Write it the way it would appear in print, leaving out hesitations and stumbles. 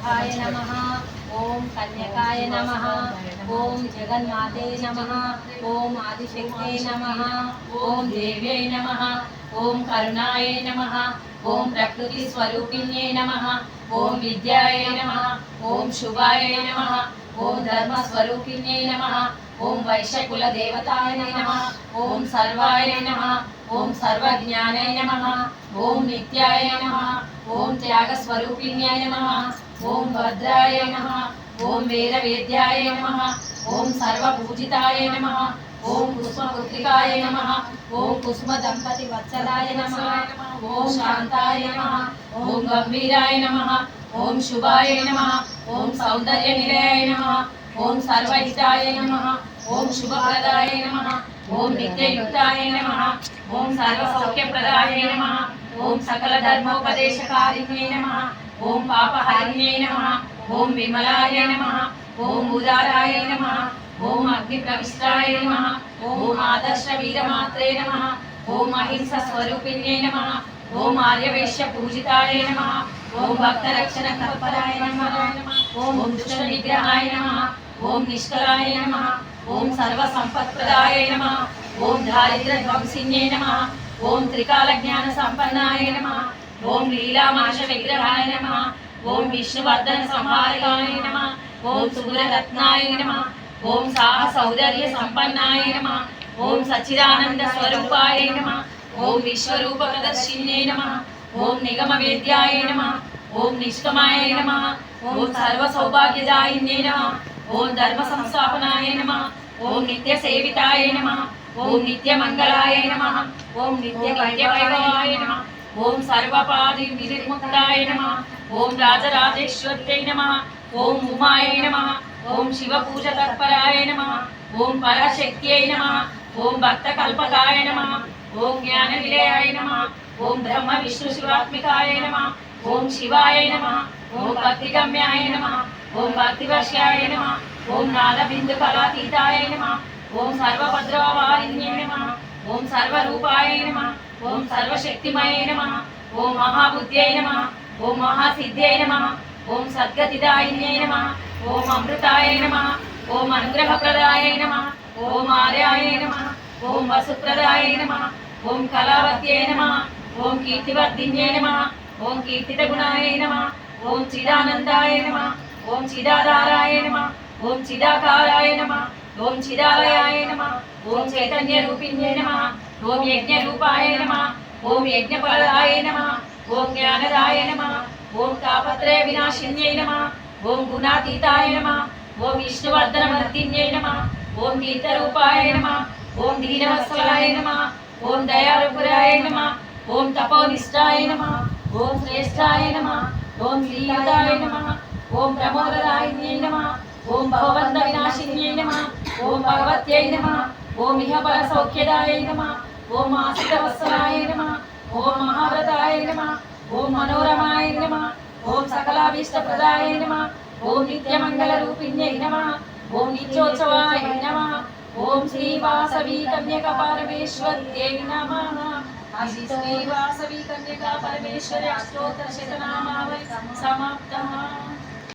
कमलाय नमः। ओम कन्यकाय नमः। ओम जगन्माते नमः। ओम आदिशक्ते नमः। ओम देव्यै नमः। ओम करुणाय नमः। ओम प्रकृति स्वरूपिण्ये नमः। ओम विद्याय नमः। ओम शुभाय नमः। ओम धर्म स्वरूपिण्ये नमः। ओम वैश्यकुल देवताय नमः। ओम सर्वाय नमः। ओम सर्वज्ञानाय नमः। ओम नित्याय नमः। ओम त्याग स्वरूपिण्याय नमः। ओम भद्राय नमः। ओम वेदवेद्याय नमः। ओम सर्वपूजिताय नमः। ओम कुसुमपुत्रिकाय नमः। ओम कुसुम दंपति वत्सलाय नमः। ओम शांताय नमः। ओम गंभीराय नमः। ओम शुभाय नमः। ओम सौंदर्य निलयाय नमः। ओम सर्वहिताय नमः। ओम शुभप्रदाय नमः। ओम नित्ययुक्ताय नमः। ओम सर्वसौख्यप्रदाय नमः। ओम सकल धर्मोपदेशकारिणे नमः। ओम पापहरिणे नमः। ओम विमलाय नमः। ओम उदाराय नमः। ओम अग्निप्रविष्टाय नमः। ओम आदर्श वीरमात्रे नमः। ओम अहिंसा स्वरूपिणे नमः। ओम आर्यवैश्य पूजिताय नमः। ओम भक्त रक्षण तत्पराय नमः। ओम दुष्ट निग्रहाय नमः। ओम निष्कलाय नमः। ओम सर्व संपत्प्रदाय नमः। ओम दारिद्र्य ध्वंसिन्ये नमः। ओम त्रिकाल ज्ञान संपन्नाय नमः। ओम लीलामाश विग्रहाय नमः। ओम विष्णुवर्धन संहारकाय नमः। ओम सुररत्नाय नमः। ओम साहस सौंदर्य संपन्नाय नमः। ओम सच्चिदानंद स्वरूपाय नमः। ओम विश्वरूप प्रदर्शिन्ये नमः। ओम निगम वेद्याय नमः। ओम निष्कमाय नमः। ओम सर्व सौभाग्यदायिन्ये नमः। ओम धर्म संस्थापनाय नमः। ओम नित्य सेविताय नमः। ओम नित्य मंगलाय नमः। ओम नित्य वैभवाय नमः। ओम सर्वपादि विमुक्ताय नमः। ओम राजराजेश्वर्यै नमः। ओम उमाय नमः। ओम शिव पूजा तत्पराय नमः। ओम पराशक्त्यै नमः। ओम भक्त कल्पकाय नमः। ओम ज्ञान निलयाय नमः। ओम ब्रह्म विष्णु शिवात्मिकाय नमः। ओम शिवाय नमः। ओम भक्तिगम्याय नमः। ओम भक्तिवर्ष्याय नमः। ओम नाद बिंदु कलातीताय नमः। ओम सर्वभद्रवारिण्ये नमः। ओम सर्वरूपाय नमः। ओम सर्वशक्तिमये नमः। ओम महाबुद्ध्यै नमः। ओम महासिद्ध्यै नमः। ओम सद्गतिदायिन्ये नमः। ओम अमृताय नमः। ओम अनुग्रहप्रदाय नमः। ओम आर्याय नमः। ओम वसुप्रदाय नमः। ओम कलावत्यै नमः। ओम कीर्तिवर्धिन्ये नमः। ओम कीर्तितगुणाय नमः। ओम चिदानन्दाय नमः। ओम चिदाधाराय नमः। ओम चिदाकाराय नमः। ओम चिदालयाय नमः। ओम चैतन्य रूपिण्ये नमः। ओम यज्ञ रूपाय नमः। ओम यज्ञफलदाय नमः। ओम ज्ञानदाय नमः। ओम तापत्रय विनाशिन्ये नमः। ओम गुणातीताय नमः। ओम विष्णुवर्धनवर्धिन्ये नमः। ओम तीर्थरूपाय नमः। ओम दीनवत्सलाय नमः। ओम दयारूपाय नमः। ओम तपोनिष्ठाय नमः। ओम श्रेष्ठाय नमः। ओम श्रीयुताय नमः। ओम प्रमोददायिन्ये नमः। ओम भवबन्ध विनाशिन्ये नमः। ओम भगवत्यै नमः। ओम इहफल सौख्यदायै नमः। ओम आश्रितवत्सलाय नमः। ओम महाव्रताय नमः। ओम मनोरमाय नमः। ओम सकलाभीष्टप्रदाय नमः। ओम नित्यमङ्गलरूपिण्यै नमः। ओम नित्योत्सवाय नमः। ओम श्री वासवी कन्यका परमेश्वर्यै नमः। श्री वासवी कन्यका परमेश्वरी अष्टोत्तर शतनामावली समाप्तः।